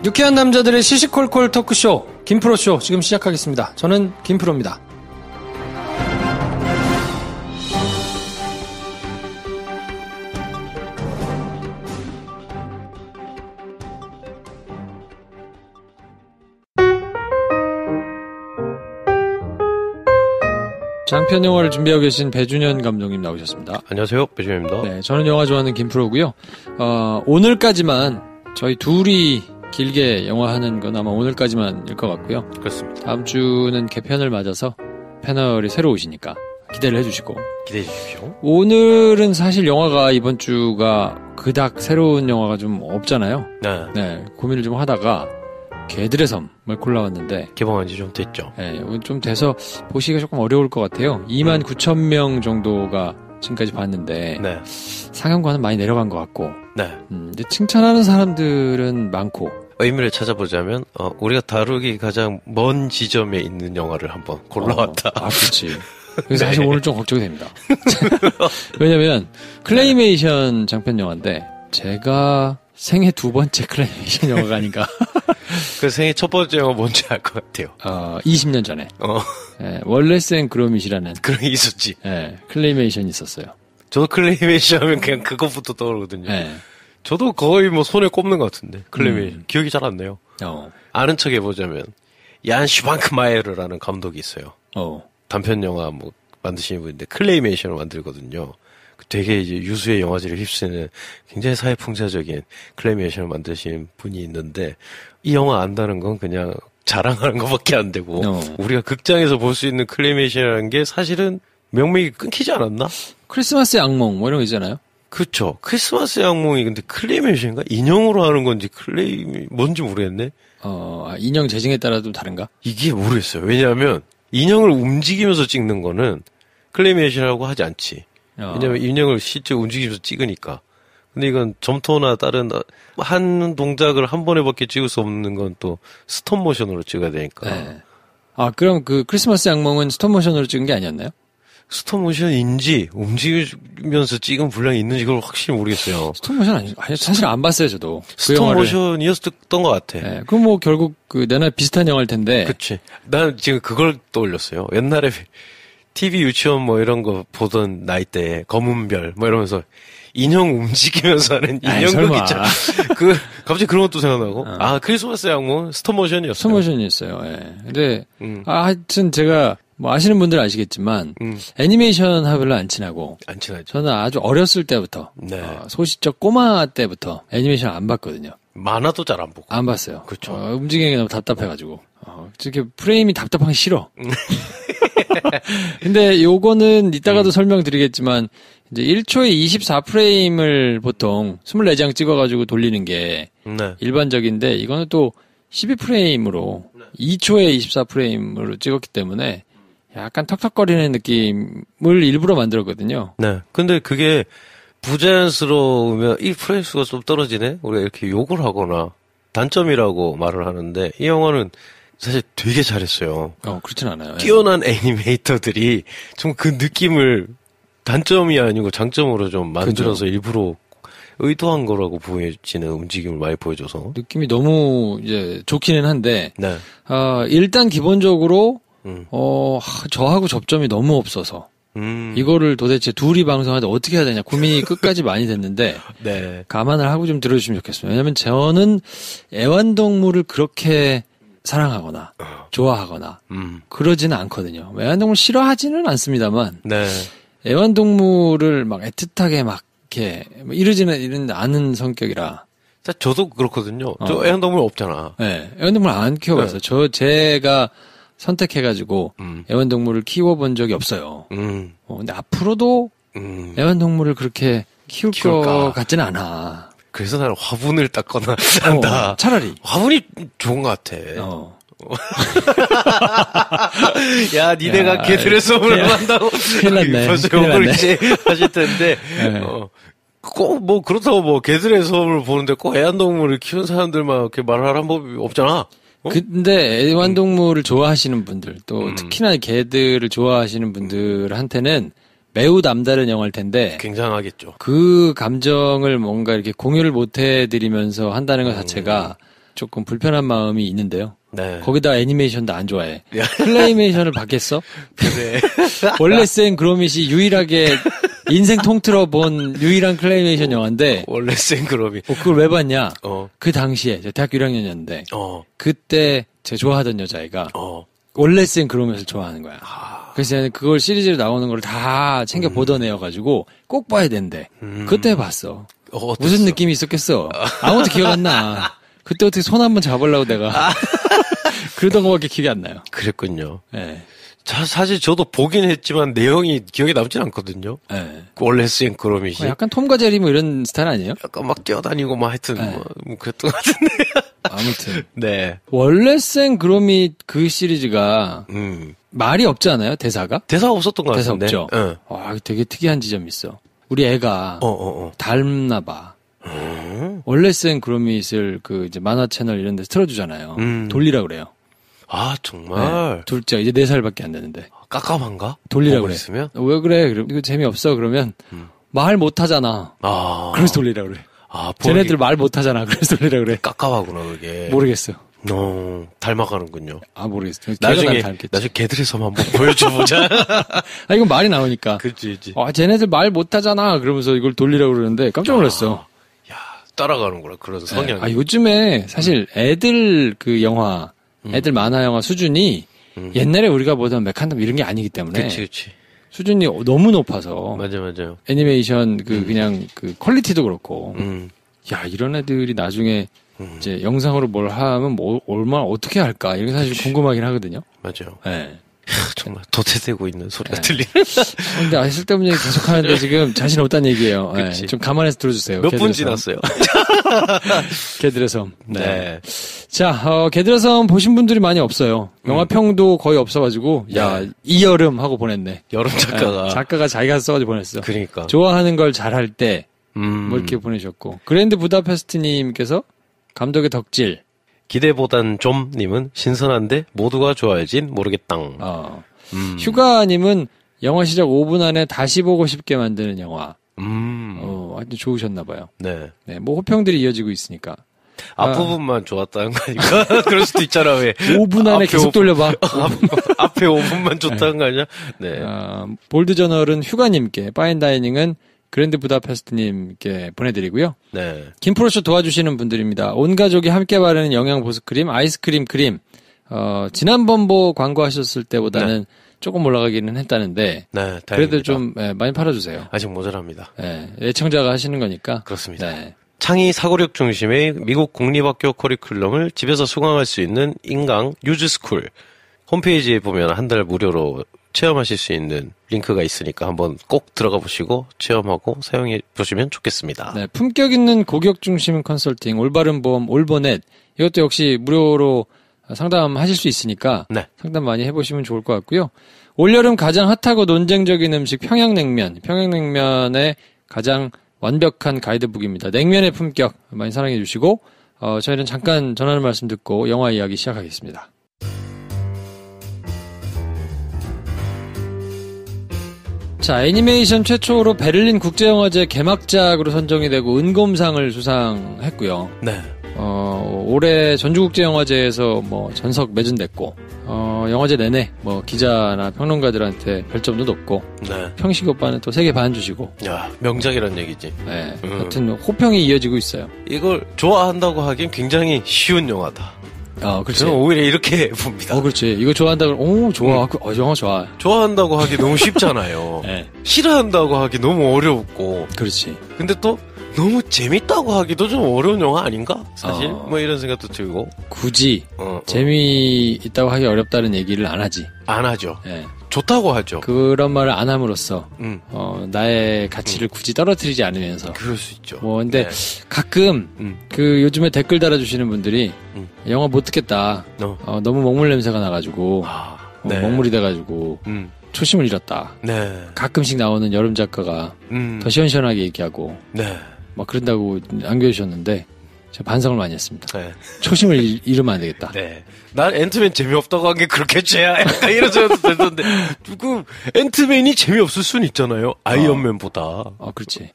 유쾌한 남자들의 시시콜콜 토크쇼 김프로쇼 지금 시작하겠습니다. 저는 김프로입니다. 장편 영화를 준비하고 계신 배준현 감독님 나오셨습니다. 안녕하세요, 배준현입니다. 네, 저는 영화 좋아하는 김프로고요. 오늘까지만 저희 둘이 길게 영화 하는 건 아마 오늘까지만일 것 같고요. 그렇습니다. 다음 주는 개편을 맞아서 패널이 새로 오시니까 기대를 해주시고. 기대해 주십시오. 오늘은 사실 영화가 이번 주가 그닥 새로운 영화가 좀 없잖아요. 네, 고민을 좀 하다가 개들의 섬을 골라왔는데 개봉한 지 좀 됐죠. 네, 좀 돼서 보시기가 조금 어려울 것 같아요. 29,000명 정도가 지금까지 봤는데 네. 상영관은 많이 내려간 것 같고 네. 근데 칭찬하는 사람들은 많고 의미를 찾아보자면 우리가 다루기 가장 먼 지점에 있는 영화를 한번 골라왔다. 그렇지. 그래서 사실 오늘 좀 걱정이 됩니다. 왜냐면 클레이메이션 장편 영화인데 제가 생애 두 번째 클레이메이션 영화가 아닌가. 그 생애 첫 번째 영화 뭔지 알 것 같아요. 20년 전에. 네, 월레스 앤 그로밋이라는. 그런 게 있었지. 네, 클레이메이션이 있었어요. 저도 클레이메이션 하면 그냥 그것부터 떠오르거든요. 네. 저도 거의 뭐 손에 꼽는 것 같은데, 클레이메이션. 기억이 잘 안 나요. 아는 척 해보자면, 얀 슈방크마이어르라는 감독이 있어요. 단편 영화 뭐 만드시는 분인데, 클레이메이션을 만들거든요. 되게 이제 유수의 영화제를 휩쓰는 굉장히 사회풍자적인 클레이메이션을 만드신 분이 있는데 이 영화 안다는 건 그냥 자랑하는 것밖에 안 되고 우리가 극장에서 볼 수 있는 클레이메이션이라는 게 사실은 명맥이 끊기지 않았나? 크리스마스의 악몽 뭐 이런 거 있잖아요. 그렇죠. 크리스마스의 악몽이 근데 클레이메이션인가? 인형으로 하는 건지 뭔지 모르겠네. 인형 재질에 따라 좀 다른가? 이게 모르겠어요. 왜냐하면 인형을 움직이면서 찍는 거는 클레이메이션이라고 하지 않지. 왜냐면 인형을 실제 움직이면서 찍으니까. 근데 이건 점토나 다른 한 동작을 한 번에밖에 찍을 수 없는 건 또 스톱모션으로 찍어야 되니까. 네. 그럼 그 크리스마스 악몽은 스톱모션으로 찍은 게 아니었나요? 스톱모션인지 움직이면서 찍은 분량이 있는지 그걸 확실히 모르겠어요. 스톱모션 아니 사실 안 봤어요 저도. 스톱모션이었던 것 같아. 네, 그럼 뭐 결국 그 내나 비슷한 영화일 텐데. 그렇지. 난 지금 그걸 떠올렸어요. 옛날에 TV 유치원 뭐 이런 거 보던 나이 때에 검은 별 뭐 이러면서 인형 움직이면서 하는 인형극 있잖아. 갑자기 그런 것도 생각나고. 크리스마스 악몽 스톱모션이었어요. 스톱모션이었어요. 예. 근데 하여튼 제가 뭐 아시는 분들은 아시겠지만 애니메이션하고 별로 안 친하고. 안 친하죠. 저는 아주 어렸을 때부터 소시적 꼬마 때부터 애니메이션 안 봤거든요. 만화도 잘 안 보고. 안 봤어요. 그렇죠. 움직이는 게 너무 답답해가지고. 이렇게 프레임이 답답한 게 싫어. 근데 요거는 이따가도 설명드리겠지만 이제 1초에 24프레임을 보통 24장 찍어가지고 돌리는 게 일반적인데 이거는 또 12프레임으로 2초에 24프레임으로 찍었기 때문에 약간 턱턱거리는 느낌을 일부러 만들었거든요. 네. 근데 그게 부자연스러우면 이 프레임 수가 좀 떨어지네? 우리가 이렇게 욕을 하거나 단점이라고 말을 하는데 이 영화는 사실 되게 잘했어요. 그렇진 않아요. 뛰어난 애니메이터들이 좀 그 느낌을 단점이 아니고 장점으로 좀 만들어서 그죠. 일부러 의도한 거라고 보여지는 움직임을 많이 보여줘서. 느낌이 너무 이제 좋기는 한데. 네. 일단 기본적으로, 저하고 접점이 너무 없어서. 이거를 도대체 둘이 방송하는데 어떻게 해야 되냐 고민이 끝까지 많이 됐는데. 네. 감안을 하고 좀 들어주시면 좋겠습니다. 왜냐면 저는 애완동물을 그렇게 사랑하거나 좋아하거나 그러지는 않거든요. 애완동물 싫어하지는 않습니다만 네. 애완동물을 막 애틋하게 막 이렇게 이러지는 않은 성격이라. 저도 그렇거든요. 저 애완동물 없잖아. 네, 애완동물 안 키워봤어요. 네. 제가 선택해가지고 애완동물을 키워본 적이 없어요. 근데 앞으로도 애완동물을 그렇게 키울까? 것 같지는 않아. 그래서 나는 화분을 닦거나 한다. 차라리. 화분이 좋은 것 같아. 야, 니네가 개들의 소문을 한다고. 큰일 났네. 벌써 욕을 이제 하실 텐데. 꼭 뭐 그렇다고 뭐 개들의 소문을 보는데 꼭 애완동물을 키우는 사람들만 이렇게 말하는 법이 없잖아. 근데 애완동물을 좋아하시는 분들, 또 특히나 개들을 좋아하시는 분들한테는 매우 남다른 영화일 텐데. 굉장하겠죠. 그 감정을 뭔가 이렇게 공유를 못 해드리면서 한다는 것 자체가 조금 불편한 마음이 있는데요. 네. 거기다 애니메이션도 안 좋아해. 클레이메이션을 받겠어? 그래. 원래 생 그로밋이 유일하게 인생 통틀어 본 유일한 클레이메이션 영화인데. 원래 생 그로밋. 그걸 왜 봤냐? 그 당시에 대학교 1학년이었는데. 그때 제가 좋아하던 여자애가 원래 생 그로밋을 좋아하는 거야. 그래서 나는 그걸 시리즈로 나오는 걸 다 챙겨 보던 애여가지고 꼭 봐야 된대. 그때 봤어. 무슨 느낌이 있었겠어? 아무것도 기억 안 나. 그때 어떻게 손 한번 잡으려고 내가. 그러던 거밖에 기억이 안 나요. 그랬군요. 네. 사실 저도 보긴 했지만 내용이 기억에 남진 않거든요. 네. 원래 쓴 그로밋이. 약간 톰과 제리 뭐 이런 스타일 아니에요? 약간 막 뛰어다니고 뭐 하여튼 뭐 그랬던 것 같은데. 아무튼. 네. 원래 쓴 그로밋 그 시리즈가 말이 없지 않아요? 대사가? 대사가 없었던 것 같은데. 대사 없죠? 응. 와, 되게 특이한 지점이 있어. 우리 애가 닮나 봐. 원래 쓴 그로밋을 그 이제 만화 채널 이런 데서 틀어주잖아요. 돌리라 그래요. 아, 정말? 네, 둘째, 이제 4살밖에 안 되는데. 깝깝한가? 돌리라 그래. 있으면? 왜 그래? 이거 재미없어. 그러면 말 못하잖아. 그래서 돌리라 그래. 쟤네들 말 못하잖아. 그래서 돌리라 그래. 깝깝하구나, 그게. 모르겠어요. 닮아가는군요. 모르겠어요. 나중에 개들의 섬 한번 보여줘보자. 이건 말이 나오니까. 그치. 쟤네들 말 못하잖아. 그러면서 이걸 돌리라고 그러는데 깜짝 놀랐어. 따라가는구나, 그런 성향이. 네. 요즘에 사실 애들 그 영화, 애들 만화 영화 수준이 옛날에 우리가 보던 메칸덤 이런 게 아니기 때문에. 그치. 수준이 너무 높아서. 맞아요. 애니메이션 그냥 그 퀄리티도 그렇고. 이런 애들이 나중에 이제 영상으로 뭘 하면 얼마나 어떻게 할까? 이게 사실 궁금하긴 하거든요. 맞아요. 네. 정말 도태되고 있는 소리가 들리네. 근데 쓸데없는 얘기 계속 하는데 지금 자신 없다는 얘기예요. 네. 좀 감안해서 들어주세요. 몇 분 지났어요? 개들의 섬. 네. 자, 개들의 섬 보신 분들이 많이 없어요. 영화평도 거의 없어가지고, 이 여름 하고 보냈네. 여름 작가가. 작가가 자기가 써가지고 보냈어. 그러니까. 좋아하는 걸 잘할 때, 뭐 이렇게 보내셨고. 그랜드 부다페스트님께서 감독의 덕질. 기대보단 좀님은 신선한데 모두가 좋아할진 모르겠당. 휴가님은 영화 시작 5분 안에 다시 보고 싶게 만드는 영화. 하여튼 좋으셨나봐요. 네. 뭐 호평들이 이어지고 있으니까. 앞부분만 좋았다는 거 아닌가? 그럴 수도 있잖아, 왜. 5분 안에 계속 돌려봐. 앞에 5분만 좋다는 거 아니야? 네. 볼드저널은 휴가님께, 파인다이닝은 그랜드 부다페스트님께 보내드리고요. 네. 김프로쇼 도와주시는 분들입니다. 온 가족이 함께 바르는 영양 보습크림, 아이스크림 크림. 지난번 광고하셨을 때보다는 조금 올라가기는 했다는데. 네, 그래도 좀 많이 팔아주세요. 아직 모자랍니다. 네, 애청자가 하시는 거니까. 그렇습니다. 네. 창의 사고력 중심의 미국 공립학교 커리큘럼을 집에서 수강할 수 있는 인강 유즈스쿨. 홈페이지에 보면 한 달 무료로 체험하실 수 있는 링크가 있으니까 한번 꼭 들어가 보시고 체험하고 사용해 보시면 좋겠습니다. 네, 품격 있는 고객 중심 컨설팅, 올바른 보험, 올보넷 이것도 역시 무료로 상담하실 수 있으니까 상담 많이 해보시면 좋을 것 같고요. 올여름 가장 핫하고 논쟁적인 음식 평양냉면, 평양냉면의 가장 완벽한 가이드북입니다. 냉면의 품격 많이 사랑해 주시고 저희는 잠깐 전하는 말씀 듣고 영화 이야기 시작하겠습니다. 자, 애니메이션 최초로 베를린 국제영화제 개막작으로 선정이 되고 은곰상을 수상했고요. 네. 올해 전주국제영화제에서 뭐 전석 매진됐고, 영화제 내내 뭐 기자나 평론가들한테 별점도 높고, 평식 오빠는 또 3개 반 주시고. 야, 명작이란 얘기지. 네. 하여튼 호평이 이어지고 있어요. 이걸 좋아한다고 하기엔 굉장히 쉬운 영화다. 그렇지. 저는 오히려 이렇게 봅니다. 그렇지. 이거 좋아한다 그러면, 좋아. 영화 좋아. 좋아한다고 하기 너무 쉽잖아요. 네. 싫어한다고 하기 너무 어렵고. 그렇지. 근데 또 너무 재밌다고 하기도 좀 어려운 영화 아닌가? 사실 뭐 이런 생각도 들고. 굳이 재미있다고 하기 어렵다는 얘기를 안 하지. 안 하죠. 네. 좋다고 하죠. 그런 말을 안 함으로써 나의 가치를 굳이 떨어뜨리지 않으면서. 그럴 수 있죠. 근데 가끔 그 요즘에 댓글 달아주시는 분들이 영화 못 듣겠다. 너무 먹물 냄새가 나가지고 먹물이 돼가지고 초심을 잃었다. 네. 가끔씩 나오는 여름 작가가 더 시원시원하게 얘기하고 막 그런다고 남겨주셨는데 제가 반성을 많이 했습니다. 네. 초심을 잃으면 안 되겠다. 네. 난 앤트맨 재미없다고 한 게 그렇게 죄야. 약간 이런 생각도 들던데. 조금 앤트맨이 재미없을 수는 있잖아요. 아이언맨보다. 그렇지.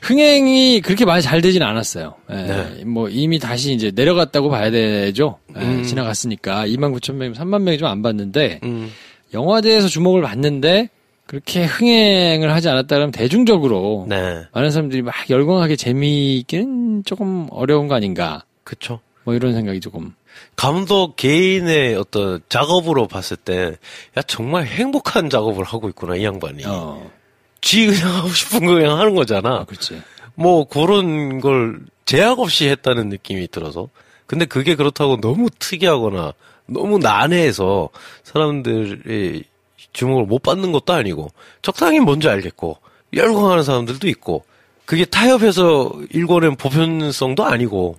흥행이 그렇게 많이 잘 되진 않았어요. 네. 뭐 이미 다시 이제 내려갔다고 봐야 되죠. 지나갔으니까 29,000명, 3만 명이 좀 안 봤는데 영화제에서 주목을 받는데 그렇게 흥행을 하지 않았다 그러면 대중적으로 많은 사람들이 막 열광하게 재미있기는 조금 어려운 거 아닌가. 그쵸. 뭐 이런 생각이 조금. 감독 개인의 어떤 작업으로 봤을 때, 야, 정말 행복한 작업을 하고 있구나, 이 양반이. 지 그냥 하고 싶은 거 그냥 하는 거잖아. 그렇지. 뭐, 그런 걸 제약 없이 했다는 느낌이 들어서. 근데 그게 그렇다고 너무 특이하거나, 너무 난해해서 사람들이 주목을 못 받는 것도 아니고, 적당히 뭔지 알겠고, 열광하는 사람들도 있고, 그게 타협해서 일궈낸 보편성도 아니고,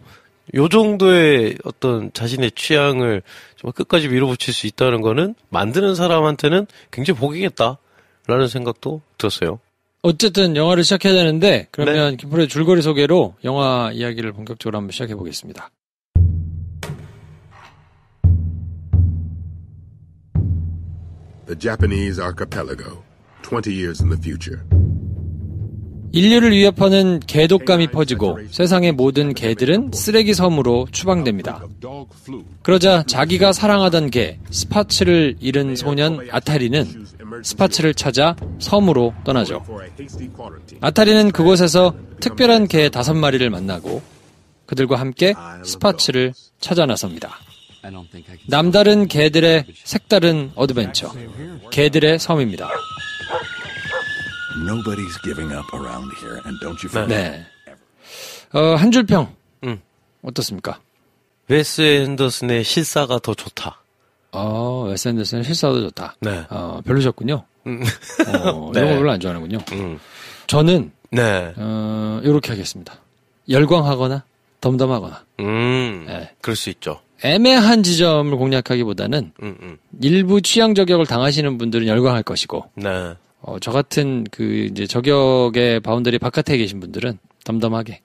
요 정도의 어떤 자신의 취향을 정말 끝까지 밀어붙일 수 있다는 거는 만드는 사람한테는 굉장히 복이겠다라는 생각도 들었어요. 어쨌든 영화를 시작해야 되는데 그러면 김프로의 줄거리 소개로 영화 이야기를 본격적으로 한번 시작해 보겠습니다. The Japanese archipelago, 20 years in the future. 인류를 위협하는 개독감이 퍼지고 세상의 모든 개들은 쓰레기 섬으로 추방됩니다. 그러자 자기가 사랑하던 개 스파츠를 잃은 소년 아타리는 스파츠를 찾아 섬으로 떠나죠. 아타리는 그곳에서 특별한 개 5마리를 만나고 그들과 함께 스파츠를 찾아 나섭니다. 남다른 개들의 색다른 어드벤처, 개들의 섬입니다. Nobody's giving up around here, and don't you forget. 네. 한 줄 평. 어떻습니까? 웨스 앤더슨의 실사가 더 좋다. 웨스 앤더슨의 실사가 더 좋다. 네. 별로셨군요. 네. 이런 거 별로 안 좋아하는군요. 저는, 요렇게 하겠습니다. 열광하거나, 덤덤하거나. 네. 그럴 수 있죠. 애매한 지점을 공략하기보다는, 일부 취향 저격을 당하시는 분들은 열광할 것이고, 네. 저 같은 이제 저격의 바운더리 바깥에 계신 분들은 덤덤하게,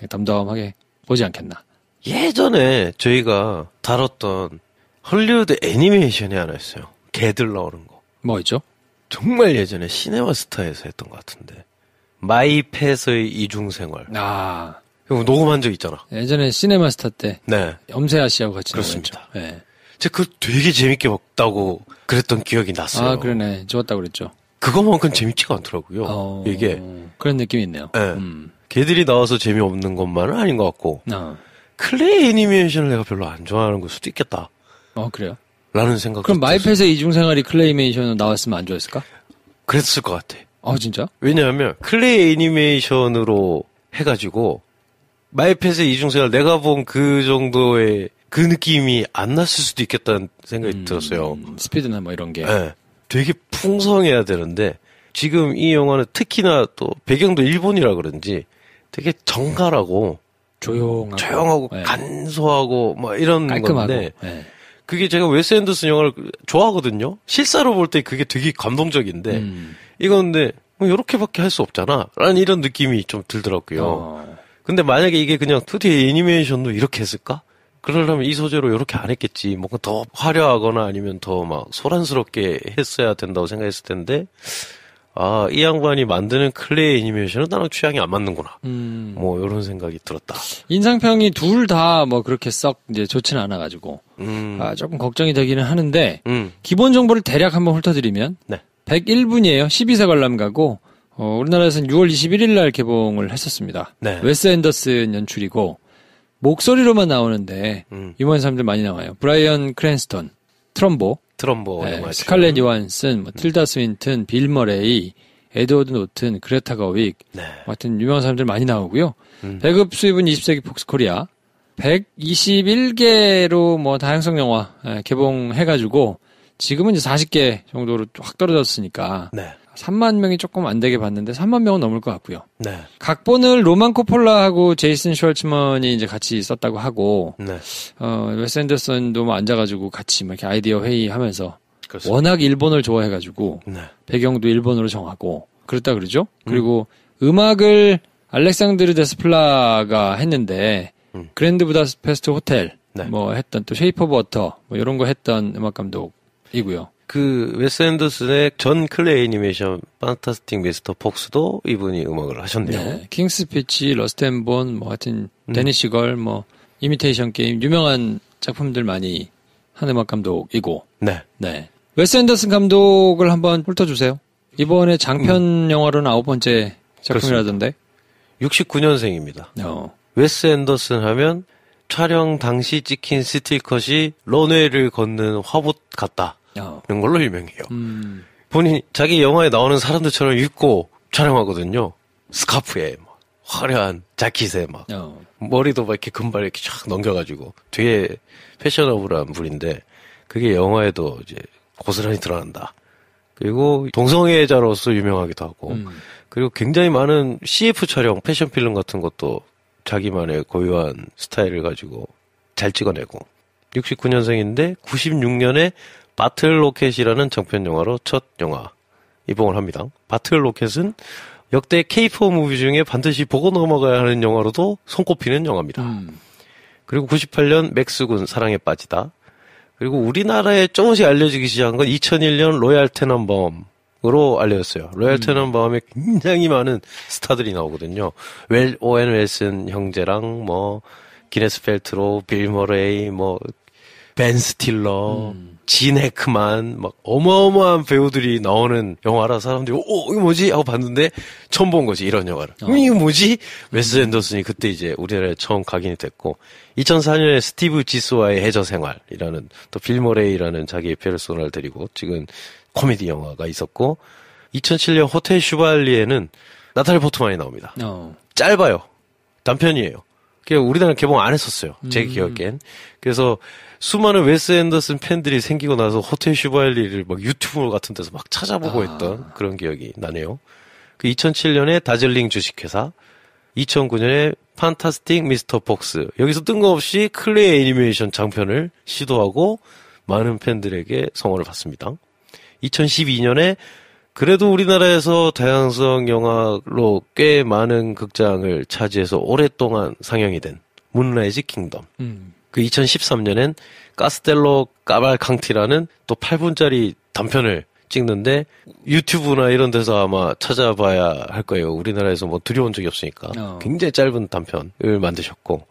덤덤하게 보지 않겠나. 예전에 저희가 다뤘던 헐리우드 애니메이션이 하나 있어요. 개들 나오는 거. 뭐 있죠? 정말 예전에 시네마스타에서 했던 것 같은데. 마이 펫의 이중생활. 이거 녹음한 적 있잖아. 예전에 시네마스타 때. 네. 염세아 씨하고 같이 그렇습니다. 네. 제가 그거 되게 재밌게 봤다고 그랬던 기억이 났어요. 그러네. 좋았다고 그랬죠. 그거만큼 재밌지가 않더라고요. 이게. 그런 느낌이 있네요. 네. 걔들이 나와서 재미없는 것만은 아닌 것 같고. 클레이 애니메이션을 내가 별로 안 좋아하는 걸 수도 있겠다. 그래요? 라는 생각도 그럼 마이펫의 이중생활이 클레이메이션으로 나왔으면 안 좋아했을까? 그랬을 것 같아. 진짜? 왜냐하면 클레이 애니메이션으로 해가지고 마이펫의 이중생활 내가 본 그 정도의 그 느낌이 안 났을 수도 있겠다는 생각이 들었어요. 스피드나 뭐 이런 게. 네. 되게 풍성해야 되는데 지금 이 영화는 특히나 또 배경도 일본이라 그런지 되게 정갈하고 조용하고 네. 간소하고 뭐 이런 깔끔하고. 건데 그게 제가 웨스 앤더슨 영화를 좋아하거든요. 실사로 볼 때 그게 되게 감동적인데 이건 근데 뭐 이렇게밖에 할 수 없잖아 라는 이런 느낌이 좀 들더라고요. 근데 만약에 이게 그냥 2D 애니메이션도 이렇게 했을까? 그러려면 이 소재로 이렇게 안 했겠지. 뭔가 더 화려하거나 아니면 더 막 소란스럽게 했어야 된다고 생각했을 텐데, 이 양반이 만드는 클레이 애니메이션은 나랑 취향이 안 맞는구나. 뭐, 이런 생각이 들었다. 인상평이 둘 다 뭐 그렇게 썩 이제 좋지는 않아가지고, 조금 걱정이 되기는 하는데, 기본 정보를 대략 한번 훑어드리면, 101분이에요. 12세 관람가고, 우리나라에서는 6월 21일 날 개봉을 했었습니다. 웨스 앤더슨 연출이고, 목소리로만 나오는데 유명한 사람들 많이 나와요. 브라이언 크랜스턴, 트럼보, 스칼렛 요한슨, 틸다 스윈튼, 빌 머레이, 에드워드 노튼, 그레타 거윅 같은 유명한 사람들 많이 나오고요. 배급 수입은 20세기 폭스코리아 121개로 뭐 다양성 영화 개봉해가지고 지금은 이제 40개 정도로 확 떨어졌으니까 3만 명이 조금 안 되게 봤는데 3만 명은 넘을 것 같고요. 각본을 로만 코폴라하고 제이슨 슈왈츠먼이 이제 같이 썼다고 하고 웨스 앤더슨도 뭐 앉아가지고 같이 막 이렇게 아이디어 회의하면서 그렇습니다. 워낙 일본을 좋아해가지고 배경도 일본으로 정하고 그랬다 그러죠. 그리고 음악을 알렉산드르 데스플라가 했는데 그랜드 부다페스트 호텔 네. 뭐 했던 또 쉐이프 오브 워터 뭐 이런 거 했던 음악 감독이고요. 그 웨스 앤더슨의 전 클레이 애니메이션 판타스틱 미스터 폭스도 이분이 음악을 하셨네요. 네. 킹스 피치, 러스트 앤 본, 뭐 하여튼 데니시 걸, 뭐 이미테이션 게임 유명한 작품들 많이 한 음악 감독이고. 네. 네. 웨스 앤더슨 감독을 한번 훑어주세요. 이번에 장편 영화로는 9번째 작품이라던데. 69년생입니다. 웨스 앤더슨 하면 촬영 당시 찍힌 스틸컷이 런웨이를 걷는 화보 같다. 이런 걸로 유명해요. 본인이 자기 영화에 나오는 사람들처럼 입고 촬영하거든요. 스카프에 막 화려한 자켓에 막 머리도 막 이렇게 금발 이렇게 쫙 넘겨가지고 되게 패셔너블한 분인데 그게 영화에도 이제 고스란히 드러난다. 그리고 동성애자로서 유명하기도 하고 그리고 굉장히 많은 CF 촬영, 패션 필름 같은 것도 자기만의 고유한 스타일을 가지고 잘 찍어내고 69년생인데 96년에 바틀 로켓이라는 장편 영화로 첫 영화 입봉을 합니다. 바틀 로켓은 역대 K4 무비 중에 반드시 보고 넘어가야 하는 영화로도 손꼽히는 영화입니다. 그리고 98년 맥스군 사랑에 빠지다. 그리고 우리나라에 조금씩 알려지기 시작한 건 2001년 로얄 테넌범으로 알려졌어요. 로얄 테넌범에 굉장히 많은 스타들이 나오거든요. 오웬 웰슨 형제랑 뭐 기네스 펠트로, 빌 머레이, 뭐 벤 스틸러, 진 해크만 막 어마어마한 배우들이 나오는 영화라 사람들이 이거 뭐지? 하고 봤는데 처음 본 거지 이런 영화를. 이거 뭐지? 웨스 앤더슨이 그때 이제 우리나라에 처음 각인이 됐고 2004년에 스티브 지스와의 해저 생활이라는 또 빌 머레이라는 자기의 페르소나를 데리고 찍은 코미디 영화가 있었고 2007년 호텔 슈발리에는 나탈리 포트만이 나옵니다. 짧아요. 단편이에요. 우리나라 개봉 안 했었어요. 제 기억엔. 그래서 수많은 웨스 앤더슨 팬들이 생기고 나서 호텔 슈발리를 막 유튜브 같은 데서 막 찾아보고 했던 그런 기억이 나네요. 그 2007년에 다즐링 주식회사, 2009년에 판타스틱 미스터 폭스. 여기서 뜬금없이 클레이 애니메이션 장편을 시도하고 많은 팬들에게 성원을 받습니다. 2012년에 그래도 우리나라에서 다양성 영화로 꽤 많은 극장을 차지해서 오랫동안 상영이 된 문라이즈 킹덤. 그 2013년엔 카스텔로 까발캉티라는 또 8분짜리 단편을 찍는데 유튜브나 이런 데서 아마 찾아봐야 할 거예요. 우리나라에서 뭐 들여온 적이 없으니까. 굉장히 짧은 단편을 만드셨고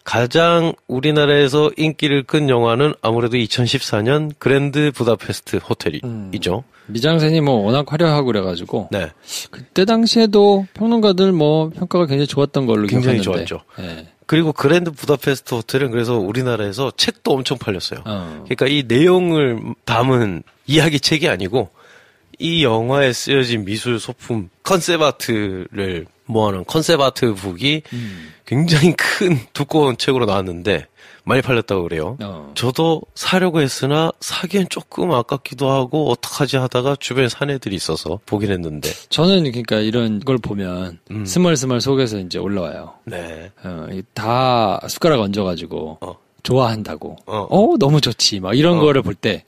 가장 우리나라에서 인기를 끈 영화는 아무래도 2014년 그랜드 부다페스트 호텔이죠. 미장센이 뭐 워낙 화려하고 그래가지고 네. 그때 당시에도 평론가들 뭐 평가가 굉장히 좋았던 걸로 굉장히 기억하는데. 좋았죠. 네. 그리고 그랜드 부다페스트 호텔은 그래서 우리나라에서 책도 엄청 팔렸어요. 그러니까 이 내용을 담은 이야기 책이 아니고 이 영화에 쓰여진 미술 소품 컨셉 아트를 모아놓은 컨셉 아트 북이 굉장히 큰 두꺼운 책으로 나왔는데 많이 팔렸다고 그래요. 저도 사려고 했으나 사기엔 조금 아깝기도 하고 어떡하지 하다가 주변에 산 애들이 있어서 보긴 했는데. 저는 그러니까 이런 걸 보면 스멀스멀 속에서 이제 올라와요. 네. 다 숟가락 얹어가지고 좋아한다고. 너무 좋지. 막 이런 거를 볼 때.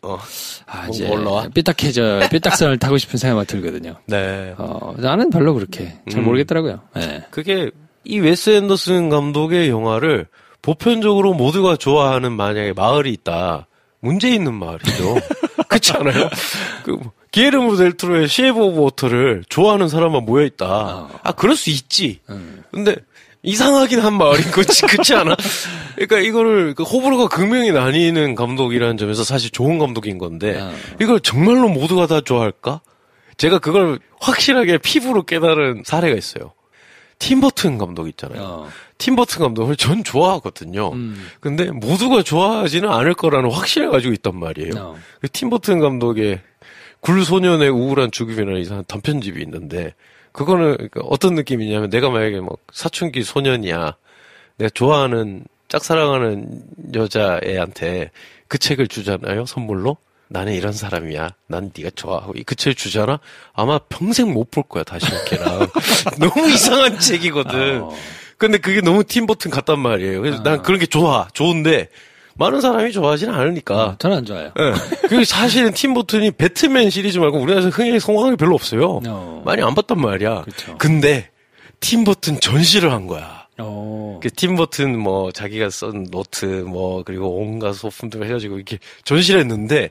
이제 올라와? 삐딱선을 타고 싶은 생각이 들거든요. 네. 나는 별로 그렇게 잘 모르겠더라고요. 네. 그게 이 웨스 앤더슨 감독의 영화를 보편적으로 모두가 좋아하는 만약에 마을이 있다. 문제 있는 마을이죠. 그렇지 않아요? 기에르모 델 토로의 쉐이프 오브 워터를 좋아하는 사람만 모여있다. 그럴 수 있지. 근데 이상하긴 한 마을인 거지. 그렇지 않아? 그러니까 이거를 호불호가 극명히 나뉘는 감독이라는 점에서 사실 좋은 감독인 건데 이걸 정말로 모두가 다 좋아할까? 제가 그걸 확실하게 피부로 깨달은 사례가 있어요. 팀 버튼 감독 있잖아요. 팀 버튼 감독을 전 좋아하거든요. 근데 모두가 좋아하지는 않을 거라는 확신을 가지고 있단 말이에요. 팀 버튼 감독의 굴소년의 우울한 죽음이라는 이상한 단편집이 있는데 그거는 어떤 느낌이냐면 내가 만약에 뭐 사춘기 소년이야. 내가 좋아하는 짝사랑하는 여자애한테 그 책을 주잖아요. 선물로. 나는 이런 사람이야. 난 네가 좋아하고 그 책을 주잖아. 아마 평생 못 볼 거야. 다시 걔랑. 너무 이상한 책이거든. 근데 그게 너무 팀버튼 같단 말이에요. 그래서 난 그런 게 좋은데 많은 사람이 좋아하지는 않으니까. 저는 안 좋아요. 네. 그리고 사실은 팀버튼이 배트맨 시리즈 말고 우리나라에서 흥행 성공한 게 별로 없어요. 많이 안 봤단 말이야. 그쵸. 근데 팀 버튼 전시를 한 거야. 그 팀 버튼 뭐 자기가 쓴 노트 뭐 그리고 온갖 소품들 해가지고 이렇게 전시를 했는데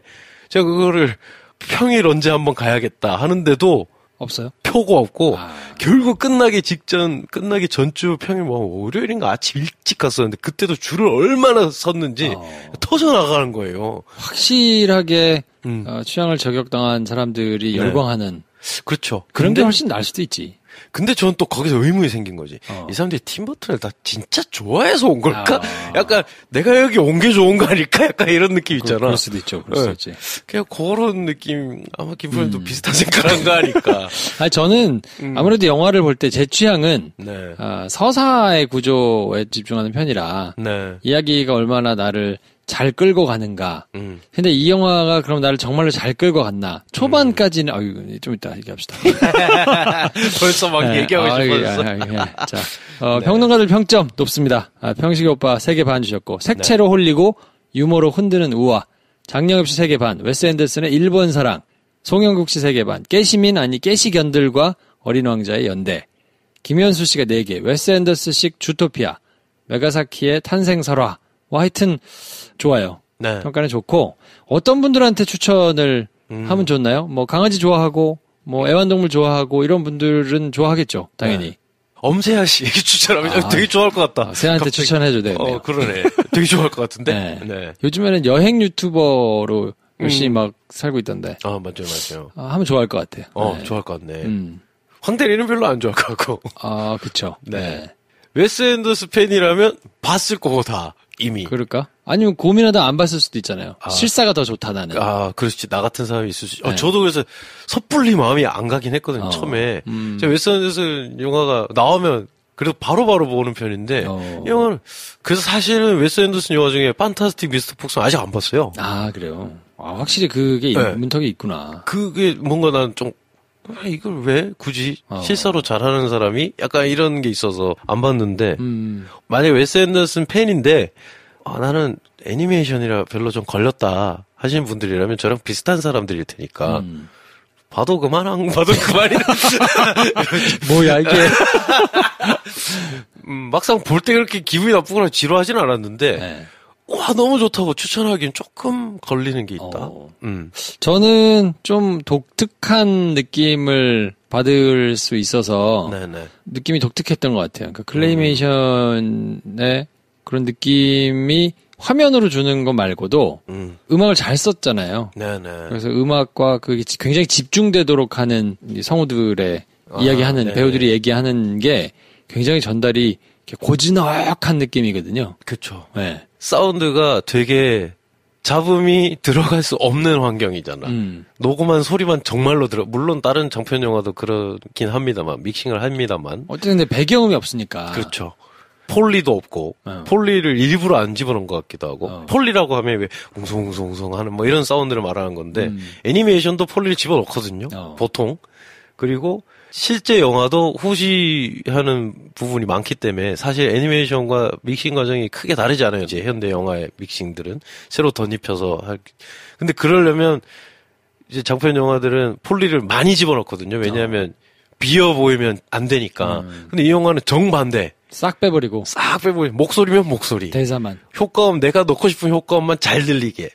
제가 그거를 평일 언제 한번 가야겠다 하는데도 없어요? 표가 없고 결국 끝나기 전주 평일 뭐 월요일인가 아침 일찍 갔었는데 그때도 줄을 얼마나 섰는지 터져 나가는 거예요. 확실하게 취향을 저격당한 사람들이 열광하는 그렇죠. 그런 게 훨씬 나을 수도 있지. 근데 저는 또 거기서 의문이 생긴 거지. 이 사람들이 팀버튼을 다 진짜 좋아해서 온 걸까? 약간 내가 여기 온 게 좋은 거 아닐까? 약간 이런 느낌 있잖아. 그럴 수도 있죠. 그럴 수도 있지. 그냥 그런 느낌 아마 김프로님도 비슷한 생각한 거 아닐까? 아니 저는 아무래도 영화를 볼 때 제 취향은 서사의 구조에 집중하는 편이라 이야기가 얼마나 나를 잘 끌고 가는가. 근데 이 영화가 그럼 나를 정말로 잘 끌고 갔나. 초반까지는, 좀 이따 얘기합시다. 벌써 막 얘기하고 싶어졌어. 자, 평론가들 평점 높습니다. 평식이 오빠 3개 반 주셨고, 색채로 홀리고, 유머로 흔드는 우화. 장영엽 씨 3개 반, 웨스 앤더슨의 일본 사랑, 송영국 씨 3개 반, 깨시민 아니 깨시견들과 어린 왕자의 연대. 김현수 씨가 4개, 웨스 앤더슨식 주토피아, 메가사키의 탄생설화. 하여튼, 좋아요. 평가는 좋고, 어떤 분들한테 추천을 하면 좋나요? 뭐, 강아지 좋아하고, 뭐, 애완동물 좋아하고, 이런 분들은 좋아하겠죠, 당연히. 엄세아 씨에게 추천하면 되게 좋아할 것 같다. 세아한테 추천해줘도 되겠네요. 그러네. 되게 좋아할 것 같은데? 네. 요즘에는 여행 유튜버로 열심히 막 살고 있던데. 맞아요. 하면 좋아할 것 같아요. 좋아할 것 같네. 황대리는 별로 안 좋아할 것 같고. 그쵸. 네. 웨스 앤더슨 팬이라면 봤을 거고 다. 이미. 그럴까? 아니면 고민하다 안 봤을 수도 있잖아요. 실사가 더 좋다, 나는. 그렇지. 나 같은 사람이 있을 수, 저도 그래서 섣불리 마음이 안 가긴 했거든요, 처음에. 제가 웨스 앤더슨 영화가 나오면 그래도 바로바로 보는 편인데, 이 영화는, 그래서 사실은 웨스 앤더슨 영화 중에 판타스틱 미스터 폭스는 아직 안 봤어요. 그래요? 확실히 그게 문턱이 있구나. 그게 뭔가 난 좀, 이걸 왜 굳이 실사로 잘하는 사람이 약간 이런 게 있어서 안 봤는데 만약에 웨스 앤더슨 팬인데 나는 애니메이션이라 별로 좀 걸렸다 하시는 분들이라면 저랑 비슷한 사람들일 테니까 봐도 그만이라 뭐야 이게 막상 볼 때 그렇게 기분이 나쁘거나 지루하진 않았는데 와 너무 좋다고 추천하기엔 조금 걸리는 게 있다. 저는 좀 독특한 느낌을 받을 수 있어서 느낌이 독특했던 것 같아요. 그러니까 클레이메이션의 그런 느낌이 화면으로 주는 것 말고도 음악을 잘 썼잖아요. 그래서 음악과 그게 굉장히 집중되도록 하는 성우들의 이야기하는 배우들이 얘기하는 게 굉장히 전달이 고즈넉한 느낌이거든요. 그렇죠. 사운드가 되게 잡음이 들어갈 수 없는 환경이잖아. 녹음한 소리만 정말로 물론 다른 장편 영화도 그렇긴 합니다만, 믹싱을 합니다만. 어쨌든 근데 배경음이 없으니까. 그렇죠. 폴리도 없고, 폴리를 일부러 안 집어넣은 것 같기도 하고, 폴리라고 하면 왜 웅성웅성웅성 하는 뭐 이런 사운드를 말하는 건데, 애니메이션도 폴리를 집어넣거든요. 보통. 그리고 실제 영화도 후시하는 부분이 많기 때문에 사실 애니메이션과 믹싱 과정이 크게 다르지 않아요. 이제 현대 영화의 믹싱들은 새로 덧입혀서 근데 그러려면 이제 장편 영화들은 폴리를 많이 집어넣거든요. 왜냐하면 비어 보이면 안 되니까. 근데 이 영화는 정반대. 싹 빼버리고. 목소리면 목소리. 대사만. 효과음 내가 넣고 싶은 효과음만 잘 들리게.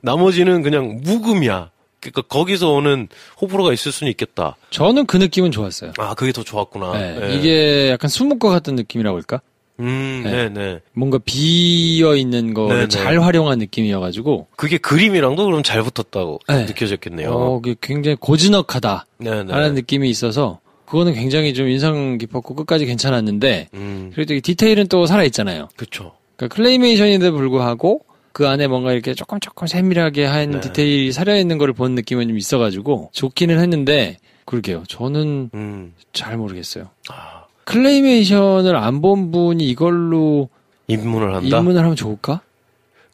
나머지는 그냥 묵음이야. 그러니까 거기서 오는 호불호가 있을 수는 있겠다. 저는 그 느낌은 좋았어요. 그게 더 좋았구나. 이게 약간 수묵과 같은 느낌이라고 할까? 뭔가 비어 있는 거를 잘 활용한 느낌이어가지고. 그게 그림이랑도 그럼 잘 붙었다고 느껴졌겠네요. 그게 굉장히 고즈넉하다. 라는 느낌이 있어서 그거는 굉장히 좀 인상 깊었고 끝까지 괜찮았는데 그래도 디테일은 또 살아있잖아요. 그렇죠. 그러니까 클레이메이션인데도 불구하고 그 안에 뭔가 이렇게 조금 세밀하게 한 디테일이 살아있는 거를 본 느낌은 좀 있어가지고 좋기는 했는데 그러게요. 저는 잘 모르겠어요. 클레이메이션을 안 본 분이 이걸로 입문을 하면 좋을까?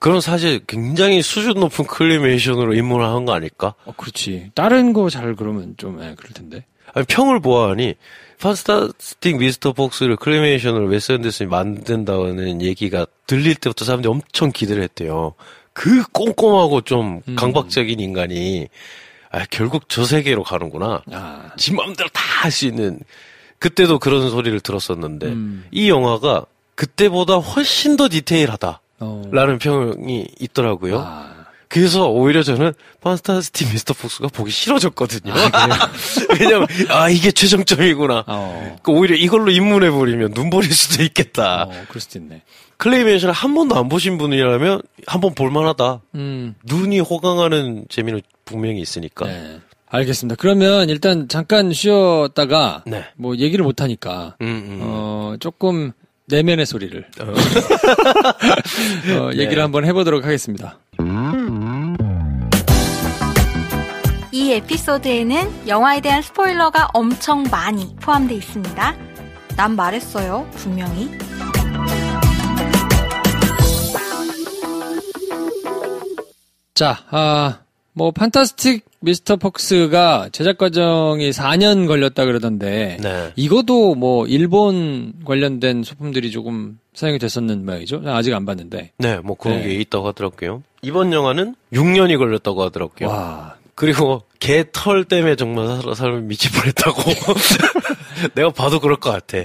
그럼 사실 굉장히 수준 높은 클레이메이션으로 입문을 한 거 아닐까? 그렇지. 다른 거 잘 그러면 좀 그럴 텐데. 아니, 평을 보아하니 판타스틱 미스터 폭스를 클레이메이션으로 웨스 앤더슨이 만든다는 얘기가 들릴 때부터 사람들이 엄청 기대를 했대요. 그 꼼꼼하고 좀 강박적인 인간이 결국 저 세계로 가는구나. 지 마음대로 다 할 수 있는 그때도 그런 소리를 들었었는데 이 영화가 그때보다 훨씬 더 디테일하다라는 평이 있더라고요. 그래서 오히려 저는 판타스틱 미스터 폭스가 보기 싫어졌거든요. 왜냐면 이게 최종점이구나. 오히려 이걸로 입문해버리면 눈 버릴 수도 있겠다. 그럴 수도 있네. 클레이메이션을 한 번도 안 보신 분이라면 한번 볼만하다. 눈이 호강하는 재미는 분명히 있으니까. 네. 알겠습니다. 그러면 일단 잠깐 쉬었다가 네. 뭐 얘기를 못 하니까 조금 내면의 소리를 얘기를 네. 한번 해보도록 하겠습니다. 이 에피소드에는 영화에 대한 스포일러가 엄청 많이 포함되어 있습니다. 난 말했어요, 분명히. 자, 뭐 판타스틱 미스터 폭스가 제작 과정이 4년 걸렸다 그러던데 네. 이것도 뭐 일본 관련된 소품들이 조금 사용이 됐었는 모양이죠? 아직 안 봤는데. 네, 뭐 그런 게 있다고 하더라고요. 이번 영화는 6년이 걸렸다고 하더라고요. 와. 그리고 개 털 때문에 정말 사람이 미칠 뻔했다고. 내가 봐도 그럴 것 같아.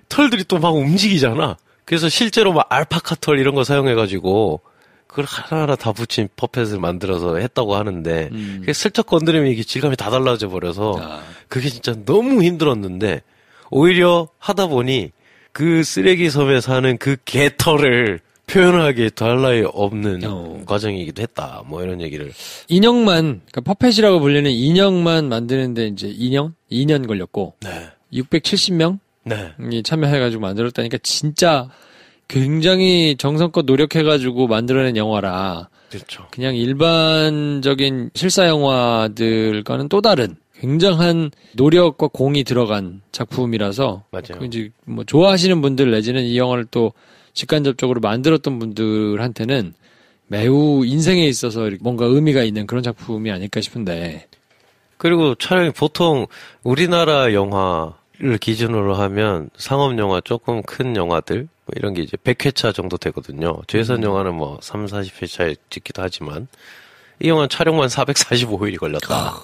털들이 또 막 움직이잖아. 그래서 실제로 막 알파카 털 이런 거 사용해가지고 그걸 하나하나 다 붙인 퍼펫을 만들어서 했다고 하는데 그게 슬쩍 건드리면 이게 질감이 다 달라져 버려서 그게 진짜 너무 힘들었는데 오히려 하다 보니 그 쓰레기 섬에 사는 그 개털을 표현하기에 더할 나위 없는 과정이기도 했다. 뭐 이런 얘기를. 인형만, 그러니까 퍼펫이라고 불리는 인형만 만드는데 이제 2년 걸렸고. 네. 670명이 네. 참여해가지고 만들었다니까 진짜 굉장히 정성껏 노력해가지고 만들어낸 영화라. 그렇죠. 그냥 일반적인 실사 영화들과는 또 다른 굉장한 노력과 공이 들어간 작품이라서. 맞아요. 이제 뭐 좋아하시는 분들 내지는 이 영화를 또 직간접적으로 만들었던 분들한테는 매우 인생에 있어서 뭔가 의미가 있는 그런 작품이 아닐까 싶은데. 그리고 촬영이 보통 우리나라 영화를 기준으로 하면 상업 영화 조금 큰 영화들 뭐 이런 게 이제 100회차 정도 되거든요. 최선 영화는 뭐 3, 40회차에 찍기도 하지만 이 영화는 촬영만 445일이 걸렸다.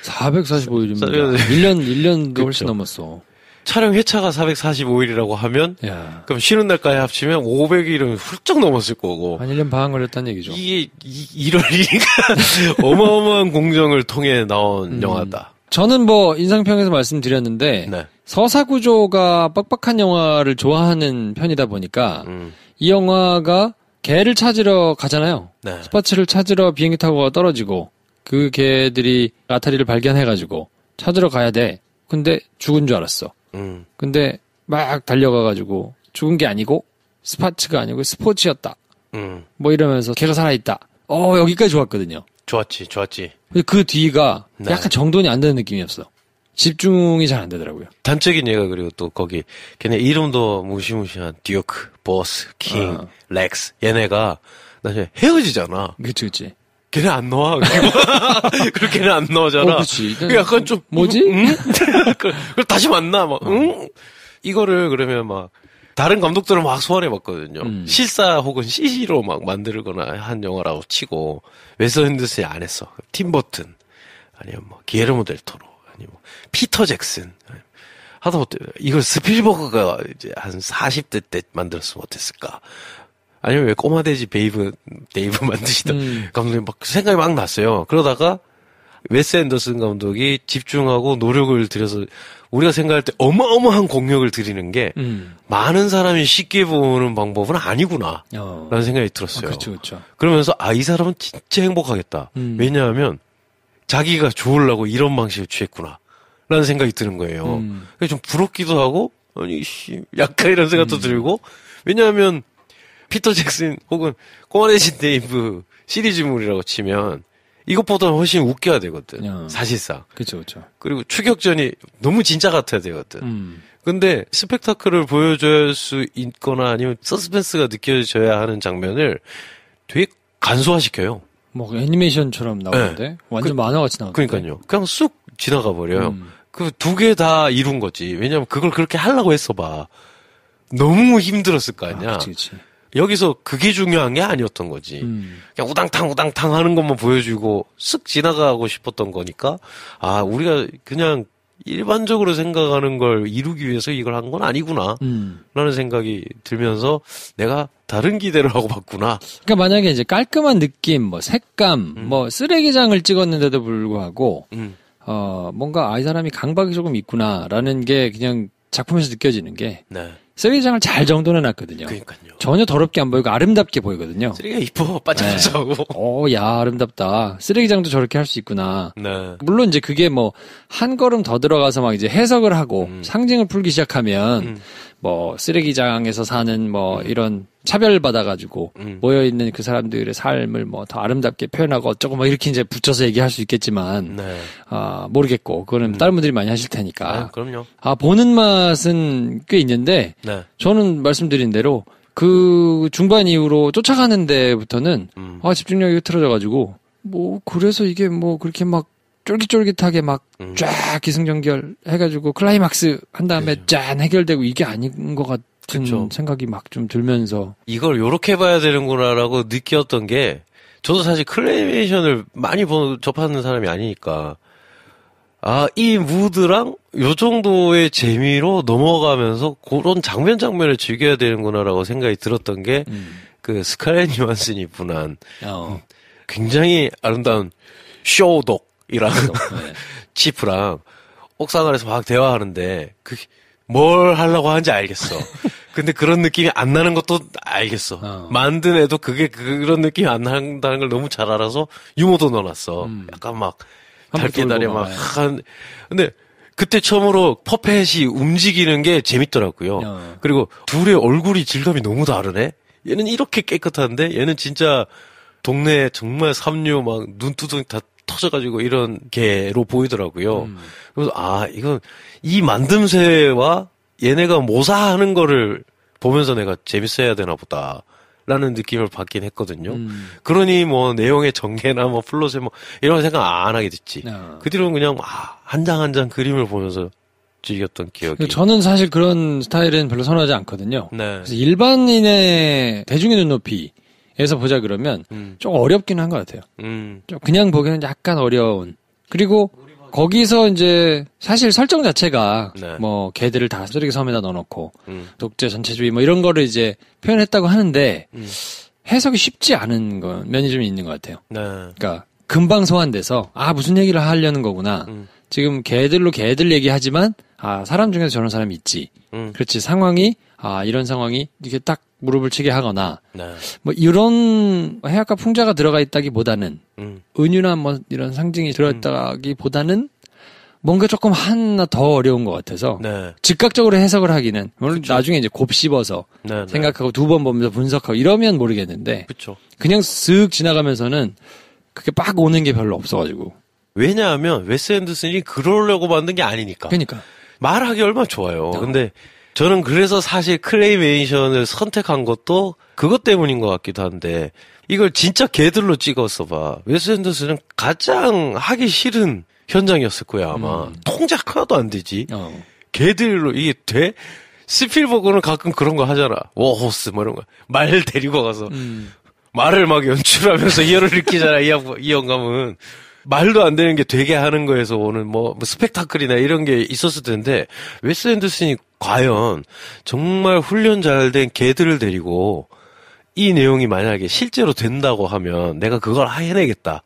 445일입니다. 1년도 훨씬 넘었어. 촬영 회차가 445일이라고 하면 그럼 쉬는 날까지 합치면 500일은 훌쩍 넘었을 거고 한 1년 반 걸렸다는 얘기죠. 이게 1월이니까 어마어마한 공정을 통해 나온 영화다. 저는 뭐 인상평에서 말씀드렸는데 네. 서사 구조가 빡빡한 영화를 좋아하는 편이다 보니까 이 영화가 개를 찾으러 가잖아요. 네. 스파츠를 찾으러 비행기 타고 떨어지고 그 개들이 아타리를 발견해가지고 찾으러 가야 돼. 근데 죽은 줄 알았어. 근데 막 달려가가지고 죽은 게 아니고 스파츠가 아니고 스포츠였다. 뭐 이러면서 걔가 살아있다. 여기까지 좋았거든요. 좋았지. 근데 그 뒤가 약간 정돈이 안 되는 느낌이었어. 집중이 잘 안 되더라고요. 단적인 얘가 그리고 또 거기 걔네 이름도 무시무시한 듀크, 보스, 킹, 렉스 얘네가 나중에 헤어지잖아. 그치. 걔네 안 나와. 그리고 걔네 안 나오잖아. 그치. 약간 좀 뭐지? 그걸 다시 만나 막. 이거를 그러면 막 다른 감독들은 막 소환해봤거든요. 실사 혹은 CG로 막 만들거나 한 영화라고 치고 웨스 앤더슨이 안 했어. 팀 버튼 아니면 뭐 기에르모 델 토로 아니면 뭐 피터 잭슨 하다못해 이걸 스필버그가 이제 한 40대 때 만들었으면 어땠을까? 아니면 왜 꼬마돼지 데이브 만드시던 감독님 막 생각이 막 났어요. 그러다가 웨스 앤더슨 감독이 집중하고 노력을 들여서 우리가 생각할 때 어마어마한 공력을 들이는 게 많은 사람이 쉽게 보는 방법은 아니구나 라는 생각이 들었어요. 그렇죠. 그러면서 이 사람은 진짜 행복하겠다. 왜냐하면 자기가 좋으려고 이런 방식을 취했구나 라는 생각이 드는 거예요. 좀 부럽기도 하고 약간 이런 생각도 들고 왜냐하면 피터 잭슨 혹은 꼬마돼지 데이브 시리즈물이라고 치면 이것보다 훨씬 웃겨야 되거든. 사실상. 그렇죠. 그리고 추격전이 너무 진짜 같아야 되거든. 근데 스펙타클을 보여줄 수 있거나 아니면 서스펜스가 느껴져야 하는 장면을 되게 간소화시켜요. 뭐 애니메이션처럼 나오는데 네. 완전 만화같이 나오는데. 그러니까요. 그냥 쑥 지나가 버려요. 그 두 개 다 이룬 거지. 왜냐면 그걸 그렇게 하려고 했어봐. 너무 힘들었을 거 아니야. 그치. 여기서 그게 중요한 게 아니었던 거지. 그냥 우당탕 하는 것만 보여주고 쓱 지나가고 싶었던 거니까 우리가 그냥 일반적으로 생각하는 걸 이루기 위해서 이걸 한 건 아니구나. 라는 생각이 들면서 내가 다른 기대를 하고 봤구나. 그러니까 만약에 이제 깔끔한 느낌, 뭐 색감, 뭐 쓰레기장을 찍었는데도 불구하고, 뭔가 이 사람이 강박이 조금 있구나라는 게 그냥 작품에서 느껴지는 게, 네. 쓰레기장을 잘 정돈해놨거든요. 그러니까요. 전혀 더럽게 안 보이고 아름답게 보이거든요. 쓰레기가 이뻐, 반짝반짝하고. 네. 야, 아름답다. 쓰레기장도 저렇게 할 수 있구나. 네. 물론 이제 그게 뭐, 한 걸음 더 들어가서 막 이제 해석을 하고, 상징을 풀기 시작하면, 뭐, 쓰레기장에서 사는 뭐, 이런 차별받아가지고, 모여있는 그 사람들의 삶을 뭐, 더 아름답게 표현하고 어쩌고 막 이렇게 이제 붙여서 얘기할 수 있겠지만, 네. 모르겠고, 그거는 다른 분들이 많이 하실 테니까. 그럼요. 보는 맛은 꽤 있는데, 네. 저는 말씀드린 대로, 그 중반 이후로 쫓아가는 데부터는, 집중력이 틀어져가지고, 뭐, 그래서 이게 뭐, 그렇게 막, 쫄깃쫄깃하게 막, 쫙 기승전결 해가지고, 클라이막스 한 다음에 짠 해결되고, 이게 아닌 것 같은 그쵸. 생각이 막 좀 들면서. 이걸 요렇게 봐야 되는구나라고 느꼈던 게, 저도 사실 클레이메이션을 많이 접하는 사람이 아니니까, 이 무드랑 요 정도의 재미로 넘어가면서 그런 장면을 즐겨야 되는구나라고 생각이 들었던 게, 그 스칼렛 요한슨이 분한 굉장히 아름다운 쇼독이랑 네. 치프랑 옥상 아래서 막 대화하는데, 뭘 하려고 하는지 알겠어. 근데 그런 느낌이 안 나는 것도 알겠어. 만든 애도 그런 느낌이 안 난다는 걸 너무 잘 알아서 유머도 넣어놨어. 약간 막, 달빛날에 막, 근데, 그때 처음으로 퍼펫이 움직이는 게 재밌더라고요. 그리고 둘의 얼굴이 질감이 너무 다르네? 얘는 이렇게 깨끗한데, 얘는 진짜 동네에 정말 삼류 막 눈두덩이 다 터져가지고 이런 개로 보이더라고요. 그래서, 이건, 이 만듦새와 얘네가 모사하는 거를 보면서 내가 재밌어야 되나 보다. 라는 느낌을 받긴 했거든요. 그러니 뭐 내용의 전개나 뭐 플롯에 뭐 이런 생각 안 하게 됐지. 그 뒤로는 그냥 한 장 한 장 그림을 보면서 즐겼던 기억이. 저는 사실 그런 스타일은 별로 선호하지 않거든요. 네. 그래서 일반인의 대중의 눈높이에서 보자 그러면 좀 어렵긴 한 것 같아요. 좀 그냥 보기에는 약간 어려운. 그리고 거기서 이제 사실 설정 자체가 네. 뭐 개들을 다 쓰레기 섬에다 넣어놓고 독재 전체주의 뭐 이런 거를 이제 표현했다고 하는데 해석이 쉽지 않은 면이 좀 있는 것 같아요. 네. 그러니까 금방 소환돼서 무슨 얘기를 하려는 거구나. 지금 개들 얘기하지만 사람 중에서 저런 사람이 있지. 그렇지 상황이 이런 상황이 이렇게 딱 무릎을 치게 하거나 네. 뭐 이런 해악과 풍자가 들어가 있다기보다는 은유나 뭐 이런 상징이 들어있다기보다는 뭔가 조금 하나 더 어려운 것 같아서 네. 즉각적으로 해석을 하기는 물론 그쵸. 나중에 이제 곱씹어서 네, 생각하고 두 번 보면서 분석하고 이러면 모르겠는데 그쵸. 그냥 쓱 지나가면서는 그게 빡 오는 게 별로 없어가지고 왜냐하면 웨스 앤더슨이 그러려고 만든 게 아니니까 그러니까 말하기 얼마나 좋아요. 근데 저는 그래서 사실 클레이메이션을 선택한 것도 그것 때문인 것 같기도 한데 이걸 진짜 개들로 찍었어 봐. 웨스 앤더슨은 가장 하기 싫은 현장이었을 거야 아마. 통작 하나도 안 되지. 개들로 이게 돼? 스필버그는 가끔 그런 거 하잖아. 워호스 뭐 이런 거. 말 데리고 가서 말을 막 연출하면서 희열을 느끼잖아. 이 영감은. 말도 안 되는 게 되게 하는 거에서 오는 뭐 스펙타클이나 이런 게 있었을 텐데 웨스 앤더슨이 과연 정말 훈련 잘 된 개들을 데리고 이 내용이 만약에 실제로 된다고 하면 내가 그걸 해내겠다.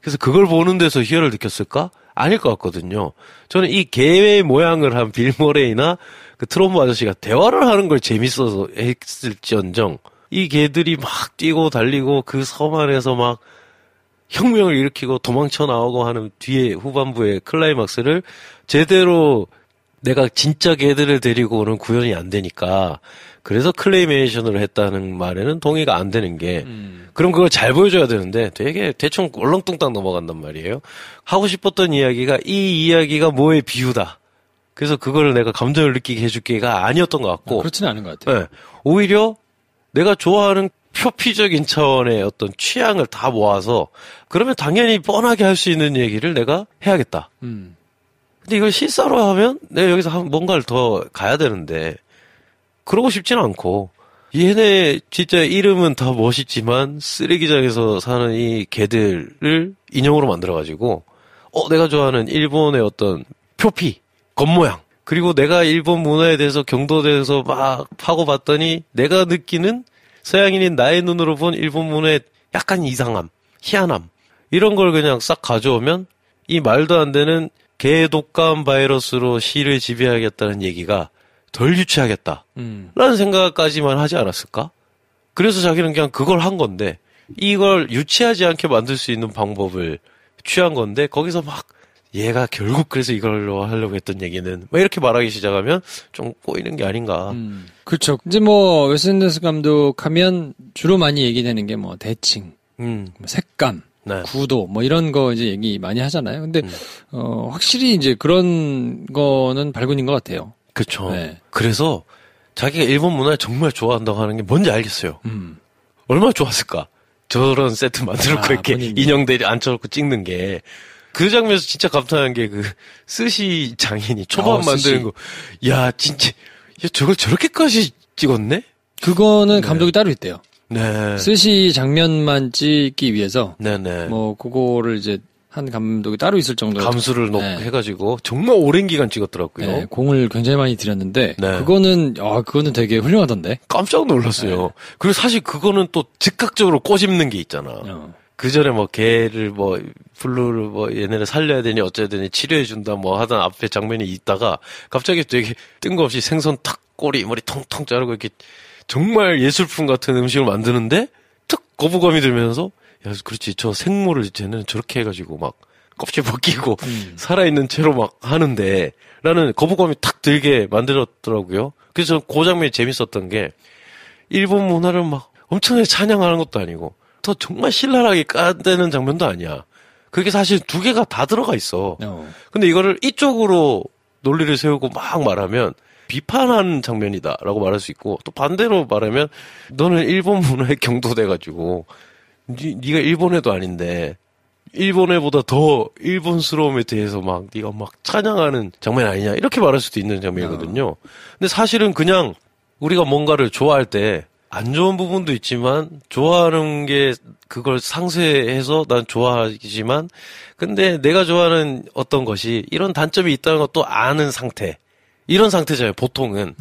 그래서 그걸 보는 데서 희열을 느꼈을까? 아닐 것 같거든요. 저는 이 개의 모양을 한 빌 머레이나 그 트롬보 아저씨가 대화를 하는 걸 재밌어서 했을지언정 이 개들이 막 뛰고 달리고 그 섬 안에서 막 혁명을 일으키고 도망쳐 나오고 하는 뒤에 후반부의 클라이막스를 제대로 내가 진짜 개들을 데리고 오는 구현이 안 되니까 그래서 클레이메이션으로 했다는 말에는 동의가 안 되는 게 그럼 그걸 잘 보여줘야 되는데 되게 대충 얼렁뚱땅 넘어간단 말이에요. 하고 싶었던 이야기가 이 이야기가 뭐의 비유다. 그래서 그걸 내가 감정을 느끼게 해줄게가 아니었던 것 같고 그렇지는 않은 것 같아요. 네, 오히려 내가 좋아하는 표피적인 차원의 어떤 취향을 다 모아서 그러면 당연히 뻔하게 할 수 있는 얘기를 내가 해야겠다. 근데 이걸 실사로 하면 내가 여기서 뭔가를 더 가야 되는데 그러고 싶지는 않고 얘네 진짜 이름은 다 멋있지만 쓰레기장에서 사는 이 개들을 인형으로 만들어가지고 내가 좋아하는 일본의 어떤 표피, 겉모양. 그리고 내가 일본 문화에 대해서 경도대에서 막 파고 봤더니 내가 느끼는 서양인인 나의 눈으로 본 일본 문화의 약간 이상함, 희한함. 이런 걸 그냥 싹 가져오면 이 말도 안 되는 개독감 바이러스로 시를 지배하겠다는 얘기가 덜 유치하겠다. 라는 생각까지만 하지 않았을까? 그래서 자기는 그냥 그걸 한 건데 이걸 유치하지 않게 만들 수 있는 방법을 취한 건데 거기서 막 얘가 결국 그래서 이걸로 하려고 했던 얘기는 막 이렇게 말하기 시작하면 좀 꼬이는 게 아닌가. 그렇죠. 이제 뭐 웨스 앤더슨 감독 하면 주로 많이 얘기되는 게 뭐 대칭, 뭐 색감, 네. 구도 뭐 이런 거 이제 얘기 많이 하잖아요. 근데 확실히 이제 그런 거는 발군인 것 같아요. 그렇죠. 네. 그래서 자기가 일본 문화를 정말 좋아한다고 하는 게 뭔지 알겠어요. 얼마나 좋았을까? 저런 세트 만들고 이렇게 본인이. 인형들이 앉혀놓고 찍는 게. 그 장면에서 진짜 감탄한 게 그 스시 장인이 초밥 만드는 거. 야, 진짜 야, 저걸 저렇게까지 찍었네? 그거는 감독이 따로 있대요. 네. 스시 장면만 찍기 위해서 네네. 뭐 그거를 이제 한 감독이 따로 있을 정도로 감수를 해가지고 정말 오랜 기간 찍었더라고요. 네, 공을 굉장히 많이 들였는데 그거는 되게 훌륭하던데. 깜짝 놀랐어요. 네. 그리고 사실 그거는 또 즉각적으로 꼬집는 게 있잖아. 그 전에 뭐 개를 뭐 블루를 뭐 얘네를 살려야 되니 어쩌야 되니 치료해준다 뭐 하던 앞에 장면이 있다가 갑자기 되게 뜬금없이 생선 탁 꼬리 머리 통통 자르고 이렇게 정말 예술품 같은 음식을 만드는데 탁 거부감이 들면서 야 그렇지 저 생물을 쟤는 저렇게 해가지고 막 껍질 벗기고 살아있는 채로 막 하는데 라는 거부감이 탁 들게 만들었더라고요. 그래서 저는 그 장면이 재밌었던 게 일본 문화를 막 엄청나게 찬양하는 것도 아니고 더 정말 신랄하게 까대는 장면도 아니야. 그게 사실 두 개가 다 들어가 있어. 근데 이거를 이쪽으로 논리를 세우고 막 말하면 비판하는 장면이다라고 말할 수 있고 또 반대로 말하면 너는 일본 문화에 경도돼가지고 네가 일본애도 아닌데 일본애보다 더 일본스러움에 대해서 막 네가 막 찬양하는 장면 아니냐 이렇게 말할 수도 있는 장면이거든요. 근데 사실은 그냥 우리가 뭔가를 좋아할 때 안 좋은 부분도 있지만 좋아하는 게 그걸 상쇄해서 난 좋아하지만 근데 내가 좋아하는 어떤 것이 이런 단점이 있다는 것도 아는 상태 이런 상태잖아요 보통은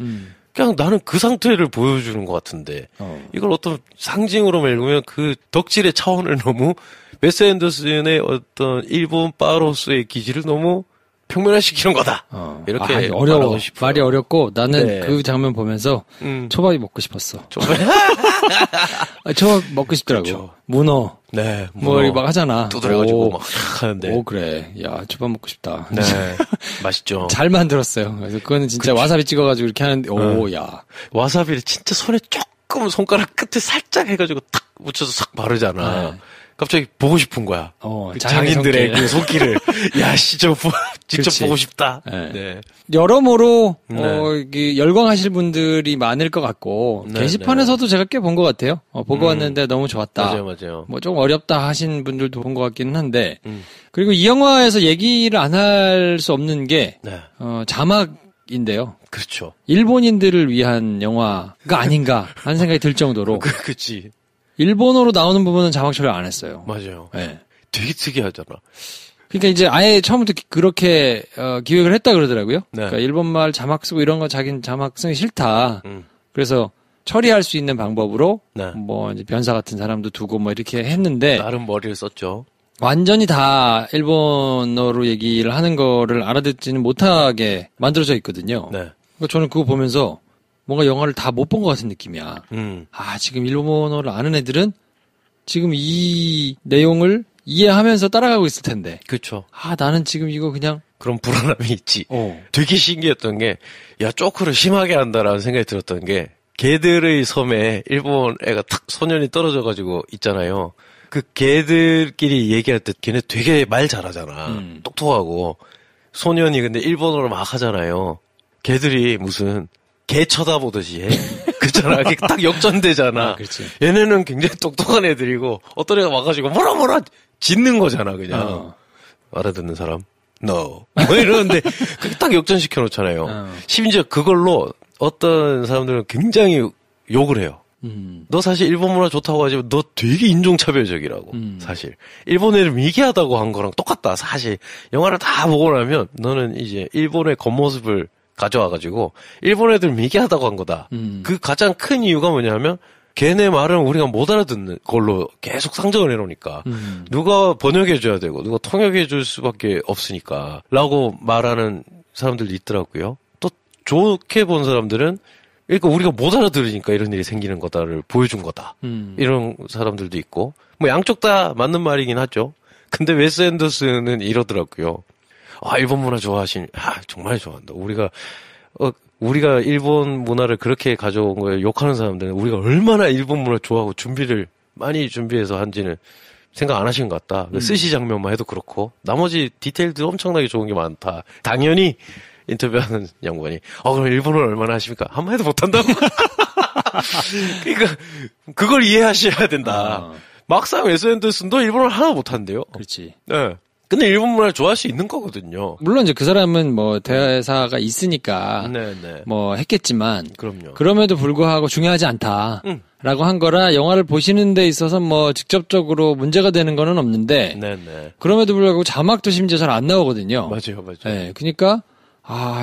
그냥 나는 그 상태를 보여주는 것 같은데 이걸 어떤 상징으로 읽으면 그 덕질의 차원을 너무 웨스 앤더슨의 어떤 일본 바로스의 기질을 너무 평면화시키는 거다. 이렇게 어려워. 말이 어렵고 나는 그 장면 보면서 초밥이 먹고 싶었어. 초밥 먹고 싶더라고. 그렇죠. 문어. 네. 뭐 막 하잖아. 두드려가지고 막 하는데. 오 그래. 야 초밥 먹고 싶다. 네. 맛있죠. 잘 만들었어요. 그래서 그거는 진짜 와사비 찍어가지고 이렇게 하는데 오 야. 와사비를 진짜 손에 조금 손가락 끝에 살짝 해가지고 탁 묻혀서 싹 바르잖아. 갑자기 보고 싶은 거야. 그 장인들의 그 손길을. 야, 진짜 직접 보고 싶다. 네. 여러모로, 열광하실 분들이 많을 것 같고, 게시판에서도 제가 꽤 본 것 같아요. 보고 왔는데 너무 좋았다. 맞아요. 뭐 좀 어렵다 하신 분들도 본 것 같기는 한데, 그리고 이 영화에서 얘기를 안 할 수 없는 게, 자막인데요. 그렇죠. 일본인들을 위한 영화가 아닌가 하는 생각이 들 정도로. 그치. 일본어로 나오는 부분은 자막 처리 안 했어요. 맞아요. 네. 되게 특이하잖아. 그러니까 이제 아예 처음부터 그렇게 기획을 했다 그러더라고요. 네. 그러니까 일본말 자막 쓰고 이런 거 자기는 자막 쓰기 싫다. 그래서 처리할 수 있는 방법으로 뭐 이제 변사 같은 사람도 두고 뭐 이렇게 했는데 나름 머리를 썼죠. 완전히 다 일본어로 얘기를 하는 거를 알아듣지는 못하게 만들어져 있거든요. 그러니까 저는 그거 보면서 뭔가 영화를 다 못 본 것 같은 느낌이야. 지금 일본어를 아는 애들은 지금 이 내용을 이해하면서 따라가고 있을 텐데. 그렇죠. 나는 지금 이거 그냥 그런 불안함이 있지. 되게 신기했던 게, 야, 쪼크를 심하게 한다라는 생각이 들었던 게, 개들의 섬에 일본 애가 탁 소년이 떨어져가지고 있잖아요. 그 개들끼리 얘기할 때 걔네 되게 말 잘하잖아. 똑똑하고. 소년이 근데 일본어로 막 하잖아요. 개들이 무슨 개 쳐다보듯이 해. 그렇잖아. 딱 역전되잖아. 얘네는 굉장히 똑똑한 애들이고 어떤 애가 와가지고 뭐라 짖는 거잖아 그냥. 알아듣는 사람? No. 뭐 이러는데 그게 딱 역전시켜 놓잖아요. 심지어 그걸로 어떤 사람들은 굉장히 욕을 해요. 너 사실 일본 문화 좋다고 하지만 너 되게 인종차별적이라고. 사실 일본 애를 미개하다고 한 거랑 똑같다. 사실 영화를 다 보고 나면 너는 이제 일본의 겉모습을 가져와가지고 일본 애들 미개하다고 한 거다. 그 가장 큰 이유가 뭐냐면 걔네 말은 우리가 못 알아듣는 걸로 계속 상정을 해놓으니까 누가 번역해줘야 되고 누가 통역해줄 수밖에 없으니까 라고 말하는 사람들도 있더라고요. 또 좋게 본 사람들은 그러니까 우리가 못 알아들으니까 이런 일이 생기는 거다를 보여준 거다. 이런 사람들도 있고 뭐 양쪽 다 맞는 말이긴 하죠. 근데 웨스 앤더슨은 이러더라고요. 아, 일본 문화 좋아하시니, 정말 좋아한다. 우리가 일본 문화를 그렇게 가져온 거에 욕하는 사람들은 우리가 얼마나 일본 문화 좋아하고 준비를 많이 준비해서 한지는 생각 안 하신 것 같다. 스시 장면만 해도 그렇고 나머지 디테일도 엄청나게 좋은 게 많다. 당연히 인터뷰하는 양반이 그럼 일본어를 얼마나 하십니까? 한번 해도 못한다고? 그러니까 그걸 이해하셔야 된다. 막상 웨스 앤더슨도 일본어를 하나 못한대요. 그렇지. 네. 근데 일본 문화를 좋아할 수 있는 거거든요. 물론 이제 그 사람은 뭐 대사가 있으니까 네네. 뭐 했겠지만 그럼요. 그럼에도 불구하고 중요하지 않다라고 한 거라 영화를 보시는 데 있어서 뭐 직접적으로 문제가 되는 거는 없는데 네네. 그럼에도 불구하고 자막도 심지어 잘 안 나오거든요. 맞아요. 네, 그러니까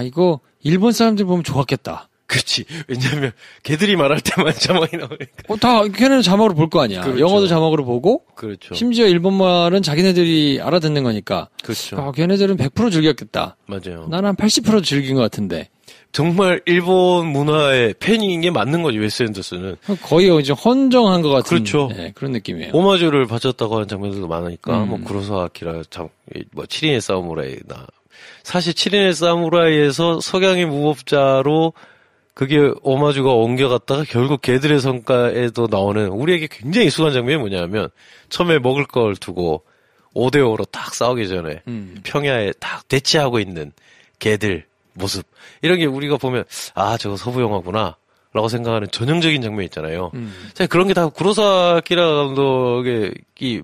이거 일본 사람들 보면 좋았겠다. 그렇지. 왜냐면 걔들이 말할 때만 자막이 나오니까. 다 걔네는 자막으로 볼 거 아니야. 그렇죠. 영어도 자막으로 보고. 그렇죠. 심지어 일본말은 자기네들이 알아듣는 거니까. 그렇죠. 걔네들은 100% 즐겼겠다. 맞아요. 나는 한 80% 즐긴 것 같은데. 정말 일본 문화의 팬인 게 맞는 거지, 웨스 앤더슨은. 거의 이제 헌정한 것 같은. 그렇죠. 네, 그런 느낌이에요. 오마주를 바쳤다고 하는 장면들도 많으니까, 뭐 구로사와 아키라, 7인의 사무라이나. 사실 7인의 사무라이에서 석양의 무법자로 그게 오마주가 옮겨갔다가 결국 개들의 성과에도 나오는 우리에게 굉장히 익숙한 장면이 뭐냐면 처음에 먹을 걸 두고 5대5로 딱 싸우기 전에 평야에 딱 대치하고 있는 개들 모습 이런 게 우리가 보면 저거 서부 영화구나 라고 생각하는 전형적인 장면 있잖아요. 사실 그런 게 다 구로사와 아키라 감독의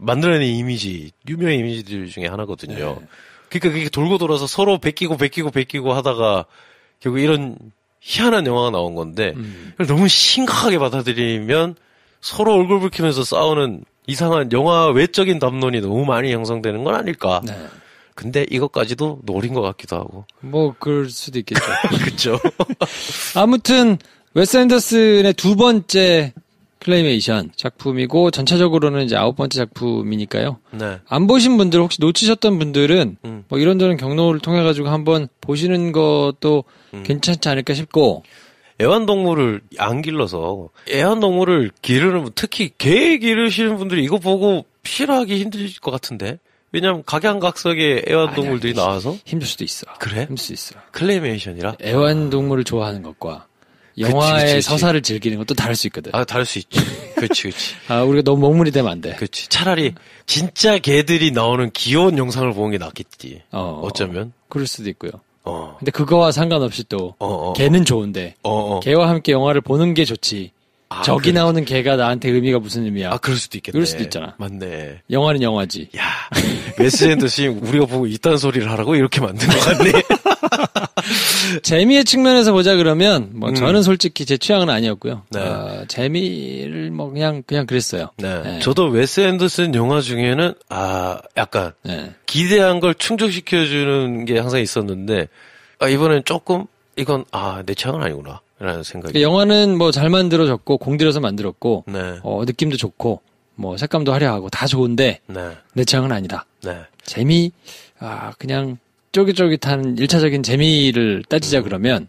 만들어낸 이미지, 유명한 이미지들 중에 하나거든요. 네. 그러니까 그게 돌고 돌아서 서로 베끼고 하다가 결국 이런 희한한 영화가 나온 건데 너무 심각하게 받아들이면 서로 얼굴 붉히면서 싸우는 이상한 영화 외적인 담론이 너무 많이 형성되는 건 아닐까. 네. 근데 이것까지도 노린 것 같기도 하고. 뭐 그럴 수도 있겠죠. 그렇죠. 아무튼 웨스 앤더슨의 두 번째 클레이메이션 작품이고 전체적으로는 이제 9번째 작품이니까요. 네. 안 보신 분들 혹시 놓치셨던 분들은 뭐 이런저런 경로를 통해 가지고 한번 보시는 것도 괜찮지 않을까 싶고. 애완동물을 안 길러서 애완동물을 기르는 특히 개 기르시는 분들이 이거 보고 싫어하기 힘들 것 같은데. 왜냐면 각양각색의 애완동물들이 나와서 힘들 수도 있어. 그래? 힘들 수 있어. 클레이메이션이라? 애완동물을 좋아하는 것과 영화의 그치. 서사를 즐기는 것도 다를 수 있거든. 다를 수 있지. 그렇지. 우리가 너무 먹물이 되면 안 돼. 그렇지. 차라리 진짜 개들이 나오는 귀여운 영상을 보는 게 낫겠지. 어쩌면. 그럴 수도 있고요. 근데 그거와 상관없이 또 개는 좋은데 개와 함께 영화를 보는 게 좋지. 저기 그렇지. 나오는 개가 나한테 의미가 무슨 의미야? 그럴 수도 있겠네. 그럴 수도 있잖아. 맞네. 영화는 영화지. 야, 웨스 앤더슨이 우리가 보고 이딴 소리를 하라고 이렇게 만든 것 같네. 재미의 측면에서 보자 그러면 저는 솔직히 제 취향은 아니었고요. 네. 재미를 그냥 그랬어요. 네. 네. 저도 웨스 앤더슨 영화 중에는 약간 기대한 걸 충족시켜주는 게 항상 있었는데 이번엔 조금 이건 내 취향은 아니구나. 라는 생각이. 영화는 뭐 잘 만들어졌고 공들여서 만들었고 네. 느낌도 좋고 뭐 색감도 화려하고 다 좋은데 내 취향은 아니다. 네. 재미 그냥 쫄깃쫄깃한 1차적인 재미를 따지자 그러면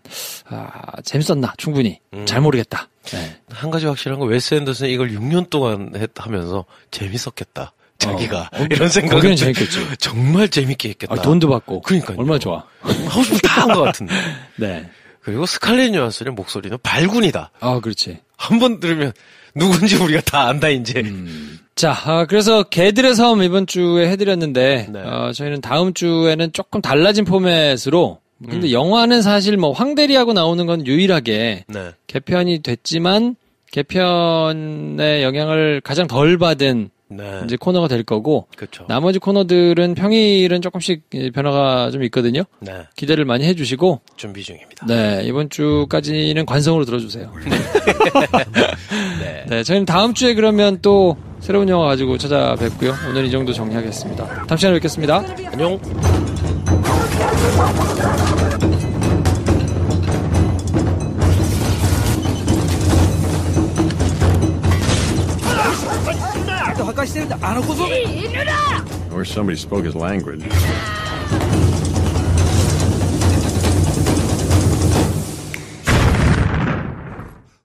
재밌었나 충분히 잘 모르겠다. 네. 한 가지 확실한 건 웨스 앤더슨이 이걸 6년 동안 하면서 재밌었겠다. 자기가 이런 생각은 재밌겠죠. 정말 재밌게 했겠다. 돈도 받고. 그러니까요. 얼마나 좋아. 하고 싶은 다 한 것 같은데. 네. 그리고 스칼렛 요한슨의 목소리는 발군이다. 그렇지. 한 번 들으면 누군지 우리가 다 안다 이제. 자, 그래서 개들의 섬 이번 주에 해드렸는데 저희는 다음 주에는 조금 달라진 포맷으로. 근데 영화는 사실 뭐 황대리하고 나오는 건 유일하게 개편이 됐지만 개편의 영향을 가장 덜 받은 네. 이제 코너가 될 거고 그쵸. 나머지 코너들은 평일은 조금씩 변화가 좀 있거든요. 네. 기대를 많이 해주시고 준비 중입니다. 네, 이번 주까지는 관성으로 들어주세요. 네. 네, 저희는 다음 주에 그러면 또 새로운 영화 가지고 찾아뵙고요. 오늘 이 정도 정리하겠습니다. 다음 시간에 뵙겠습니다. 안녕. Or somebody spoke his language.